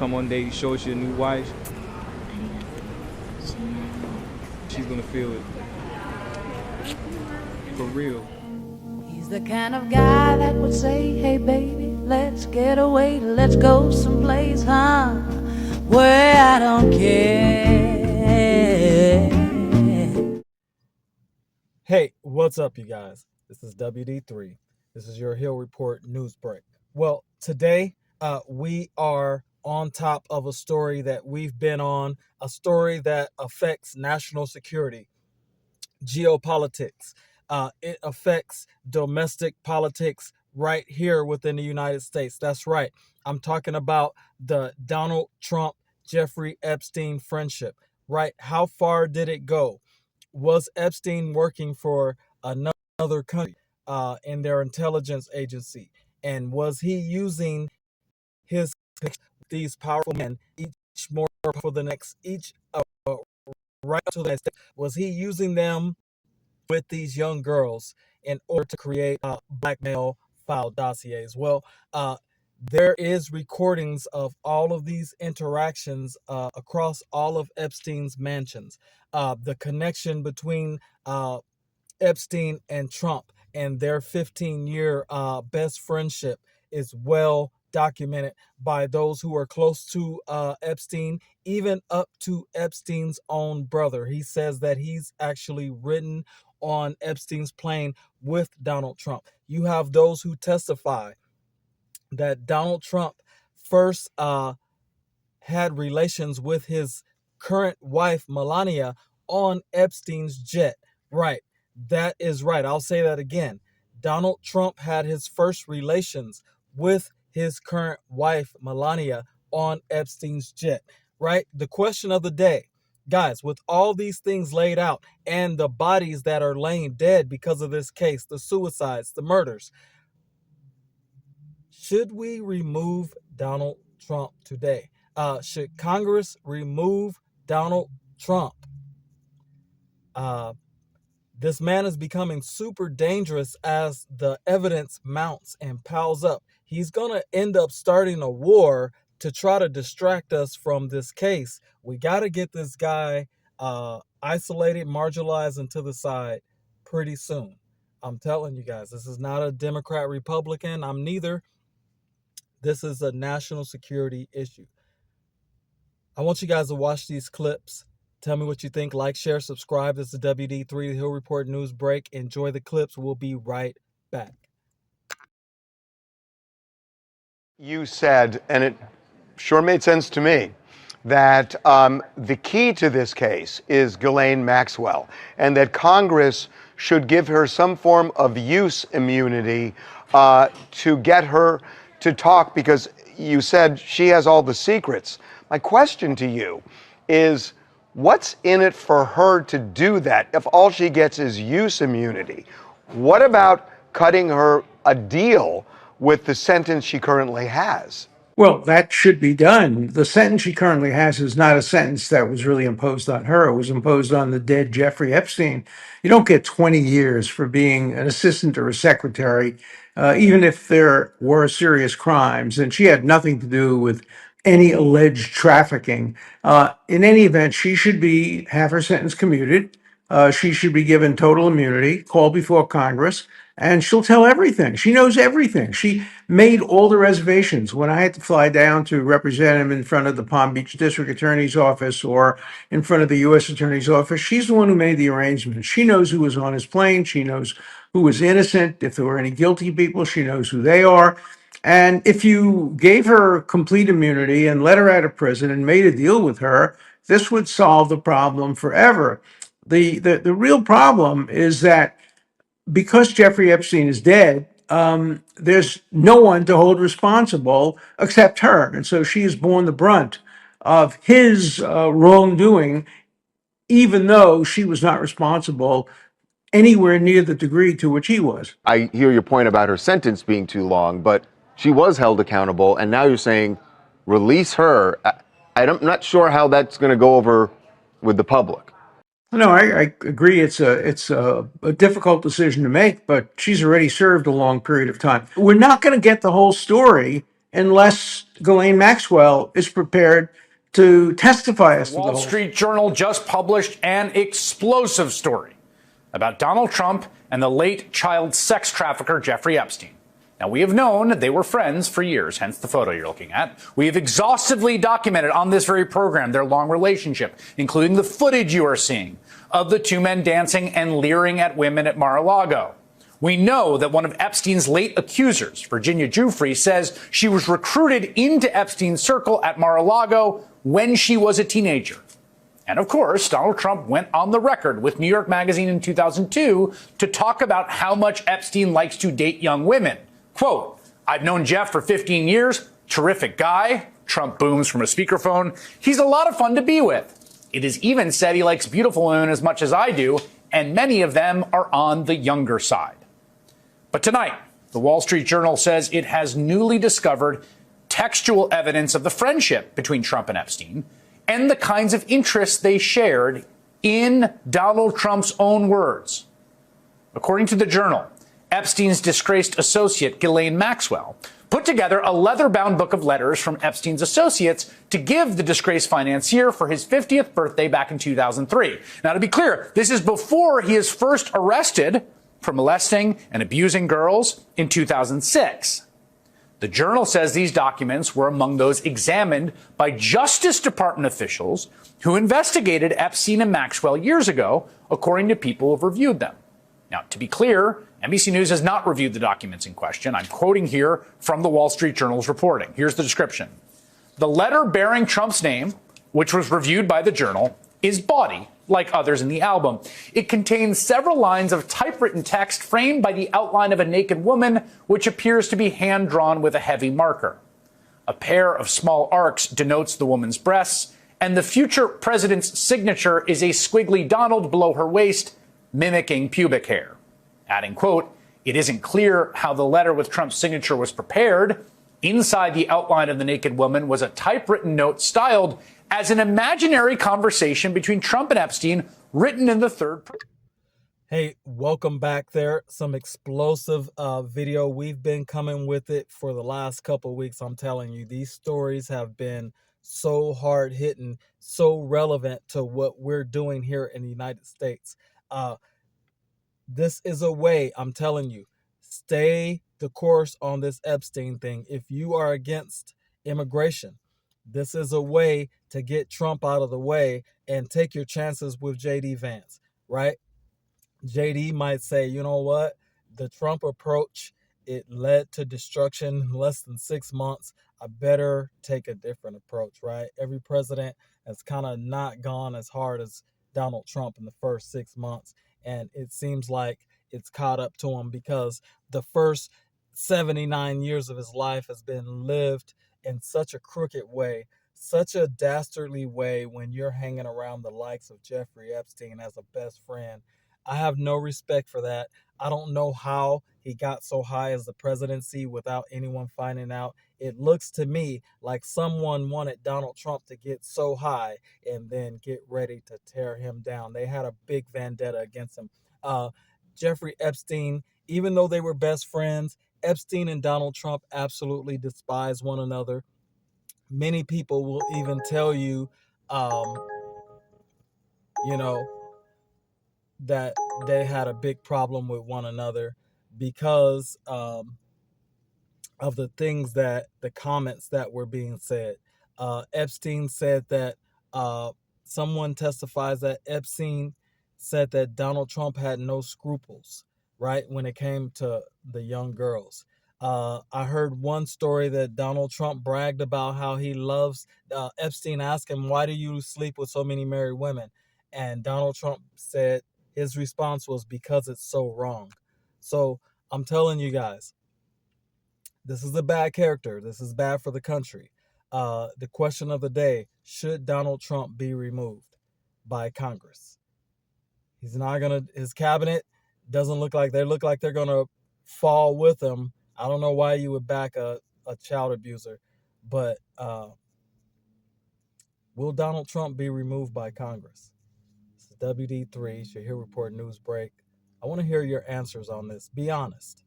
come on date, show us your new wife, she's gonna feel it for real. He's the kind of guy that would say, hey baby, let's get away, let's go someplace, huh, where I don't care. Hey, what's up, you guys? This is WD3. This is your Hill Report news break. Well, today we are on top of a story that we've been on, a story that affects national security, geopolitics. It affects domestic politics right here within the United States. That's right. I'm talking about the Donald Trump, Jeffrey Epstein friendship, right? How far did it go? Was Epstein working for another country in their intelligence agency? And was he using his these powerful men, each more powerful than the next, each right to the state? Was he using them with these young girls in order to create blackmail file dossiers? Well, there is recordings of all of these interactions across all of Epstein's mansions. The connection between Epstein and Trump and their 15-year best friendship is well documented by those who are close to Epstein, even up to Epstein's own brother. He says that he's actually ridden on Epstein's plane with Donald Trump. You have those who testify that Donald Trump first had relations with his current wife, Melania, on Epstein's jet. Right. That is right. I'll say that again. Donald Trump had his first relations with his current wife, Melania, on Epstein's jet. Right. The question of the day, guys, with all these things laid out and the bodies that are laying dead because of this case, the suicides, the murders, should we remove Donald Trump today? Should Congress remove Donald Trump? This man is becoming super dangerous as the evidence mounts and piles up. He's going to end up starting a war to try to distract us from this case. We got to get this guy isolated, marginalized, and to the side pretty soon. I'm telling you guys, this is not a Democrat, Republican. I'm neither. This is a national security issue. I want you guys to watch these clips. Tell me what you think. Like, share, subscribe. This is WD3, the Hill Report News Break. Enjoy the clips. We'll be right back. You said, and it sure made sense to me, that the key to this case is Ghislaine Maxwell, and that Congress should give her some form of use immunity to get her to talk, because you said she has all the secrets. My question to you is, what's in it for her to do that if all she gets is use immunity? What about cutting her a deal with the sentence she currently has? Well, that should be done. The sentence she currently has is not a sentence that was really imposed on her. It was imposed on the dead Jeffrey Epstein. You don't get 20 years for being an assistant or a secretary, even if there were serious crimes. And she had nothing to do with any alleged trafficking. In any event, she should have her sentence commuted. She should be given total immunity, called before Congress, and she'll tell everything. She knows everything. She made all the reservations. When I had to fly down to represent him in front of the Palm Beach District Attorney's office or in front of the U.S. Attorney's office, she's the one who made the arrangements. She knows who was on his plane. She knows who was innocent. If there were any guilty people, she knows who they are. And if you gave her complete immunity and let her out of prison and made a deal with her, this would solve the problem forever. The real problem is that because Jeffrey Epstein is dead, there's no one to hold responsible except her. And so she has borne the brunt of his wrongdoing, even though she was not responsible anywhere near the degree to which he was. I hear your point about her sentence being too long, but she was held accountable, and now you're saying release her. I'm not sure how that's going to go over with the public. No, I agree. It's a difficult decision to make, but she's already served a long period of time. We're not going to get the whole story unless Ghislaine Maxwell is prepared to testify as The to the Wall whole. Street Journal just published an explosive story about Donald Trump and the late child sex trafficker Jeffrey Epstein. Now, we have known they were friends for years, hence the photo you're looking at. We have exhaustively documented on this very program their long relationship, including the footage you are seeing of the two men dancing and leering at women at Mar-a-Lago. We know that one of Epstein's late accusers, Virginia Giuffre, says she was recruited into Epstein's circle at Mar-a-Lago when she was a teenager. And of course, Donald Trump went on the record with New York Magazine in 2002 to talk about how much Epstein likes to date young women. Quote, "I've known Jeff for 15 years. Terrific guy." Trump booms from a speakerphone. "He's a lot of fun to be with. It is even said he likes beautiful women as much as I do, and many of them are on the younger side." But tonight, the Wall Street Journal says it has newly discovered textual evidence of the friendship between Trump and Epstein and the kinds of interests they shared in Donald Trump's own words. According to the Journal, Epstein's disgraced associate, Ghislaine Maxwell, put together a leather-bound book of letters from Epstein's associates to give the disgraced financier for his 50th birthday back in 2003. Now, to be clear, this is before he is first arrested for molesting and abusing girls in 2006. The Journal says these documents were among those examined by Justice Department officials who investigated Epstein and Maxwell years ago, according to people who have reviewed them. Now, to be clear, NBC News has not reviewed the documents in question. I'm quoting here from the Wall Street Journal's reporting. Here's the description. The letter bearing Trump's name, which was reviewed by the Journal, is bawdy, like others in the album. It contains several lines of typewritten text framed by the outline of a naked woman, which appears to be hand-drawn with a heavy marker. A pair of small arcs denotes the woman's breasts, and the future president's signature is a squiggly Donald below her waist, mimicking pubic hair. Adding, quote, "It isn't clear how the letter with Trump's signature was prepared. Inside the outline of the naked woman was a typewritten note styled as an imaginary conversation between Trump and Epstein, written in the third person." Hey, welcome back there. Some explosive video. We've been coming with it for the last couple of weeks. I'm telling you, these stories have been so hard hitting, so relevant to what we're doing here in the United States. This is a way, I'm telling you, stay the course on this Epstein thing. If you are against immigration, this is a way to get Trump out of the way and take your chances with JD Vance, right? JD might say, you know what? The Trump approach, it led to destruction in less than 6 months. I better take a different approach, right? Every president has kind of not gone as hard as Donald Trump in the first 6 months. And it seems like it's caught up to him because the first 79 years of his life has been lived in such a crooked way, such a dastardly way when you're hanging around the likes of Jeffrey Epstein as a best friend. I have no respect for that. I don't know how he got so high as the presidency without anyone finding out. It looks to me like someone wanted Donald Trump to get so high and then get ready to tear him down. They had a big vendetta against him. Jeffrey Epstein, even though they were best friends, Epstein and Donald Trump absolutely despise one another. Many people will even tell you, you know, that they had a big problem with one another because of the things that the comments that were being said. Epstein said that someone testifies that Epstein said that Donald Trump had no scruples, right, when it came to the young girls. I heard one story that Donald Trump bragged about how he loves. Epstein asked him, "Why do you sleep with so many married women?" And Donald Trump said his response was, "Because it's so wrong." So I'm telling you guys, this is a bad character. This is bad for the country. The question of the day, should Donald Trump be removed by Congress? He's not going to, his cabinet doesn't look like, they look like they're going to fall with him. I don't know why you would back a child abuser, but will Donald Trump be removed by Congress? This is WD3, Shahir Report News Break. I want to hear your answers on this. Be honest.